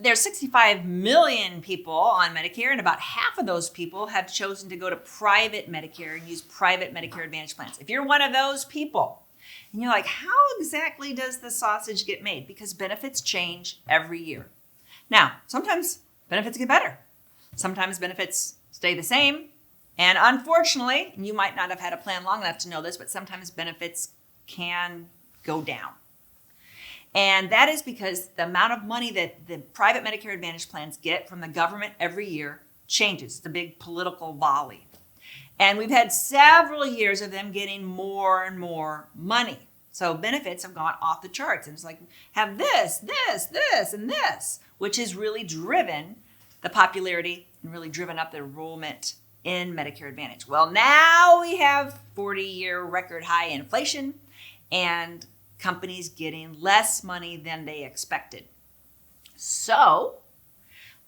There's 65 million people on Medicare, and about half of those people have chosen to go to private Medicare and use private Medicare Advantage plans. If you're one of those people, and you're like, how exactly does the sausage get made? Because benefits change every year. Now, sometimes benefits get better. Sometimes benefits stay the same. And unfortunately, and you might not have had a plan long enough to know this, but sometimes benefits can go down. And that is because the amount of money that the private Medicare Advantage plans get from the government every year changes. It's a big political volley. And we've had several years of them getting more and more money. So benefits have gone off the charts. And it's like, have this, and this, which has really driven the popularity and really driven up the enrollment in Medicare Advantage. Well, now we have 40-year record high inflation and companies getting less money than they expected. So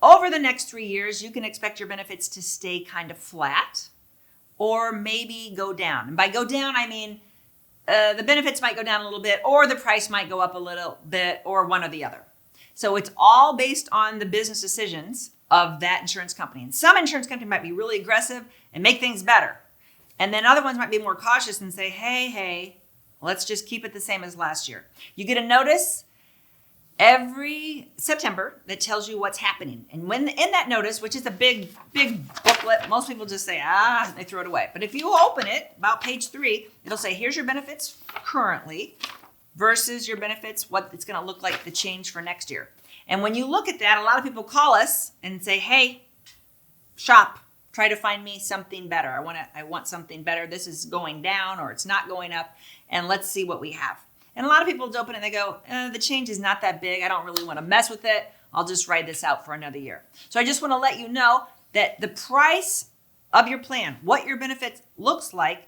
over the next 3 years, you can expect your benefits to stay kind of flat or maybe go down. And by go down, I mean the benefits might go down a little bit, or the price might go up a little bit, or one or the other. So it's all based on the business decisions of that insurance company. And some insurance company might be really aggressive and make things better. And then other ones might be more cautious and say, hey, let's just keep it the same as last year. You get a notice every September that tells you what's happening. And when in that notice, which is a big booklet, most people just say, they throw it away. But if you open it, about page 3, it'll say, here's your benefits currently versus your benefits, what it's going to look like, the change for next year. And when you look at that, a lot of people call us and say, hey, shop, try to find me something better. I want something better. This is going down or it's not going up. And let's see what we have. And a lot of people open it and they go, the change is not that big. I don't really want to mess with it. I'll just ride this out for another year. So I just want to let you know that the price of your plan, what your benefit looks like,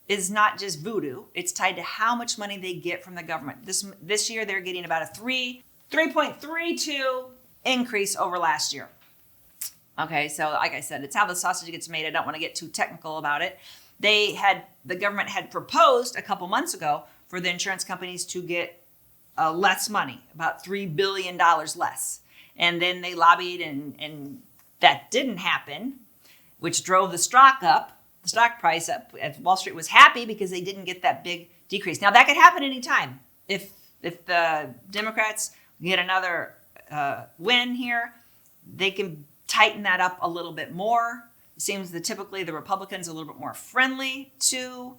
is not just voodoo. It's tied to how much money they get from the government. This year, they're getting about a 3.32 increase over last year. Okay, so like I said, it's how the sausage gets made. I don't want to get too technical about it. The government had proposed a couple months ago for the insurance companies to get less money, about $3 billion less. And then they lobbied and that didn't happen, which drove the stock price up. Wall Street was happy because they didn't get that big decrease. Now that could happen anytime. If the Democrats get another win here, they can tighten that up a little bit more. It seems that typically the Republicans are a little bit more friendly to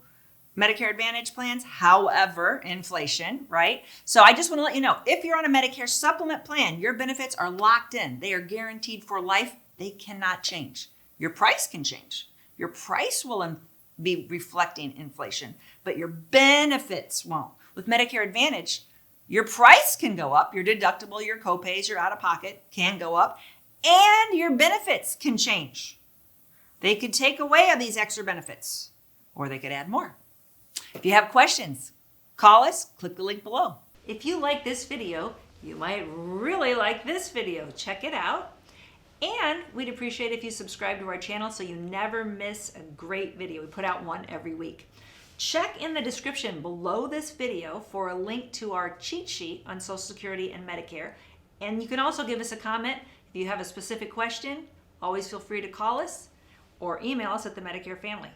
Medicare Advantage plans. However, inflation, right? So I just want to let you know, if you're on a Medicare supplement plan, your benefits are locked in. They are guaranteed for life. They cannot change. Your price can change. Your price will be reflecting inflation, but your benefits won't. With Medicare Advantage, your price can go up. Your deductible, your copays, your out-of-pocket can go up, and your benefits can change. They could take away these extra benefits, or they could add more. If you have questions, call us, click the link below. If you like this video, you might really like this video. Check it out. And we'd appreciate if you subscribe to our channel so you never miss a great video. We put out one every week. Check in the description below this video for a link to our cheat sheet on Social Security and Medicare. And you can also give us a comment. If you have a specific question, always feel free to call us or email us at the Medicare Family.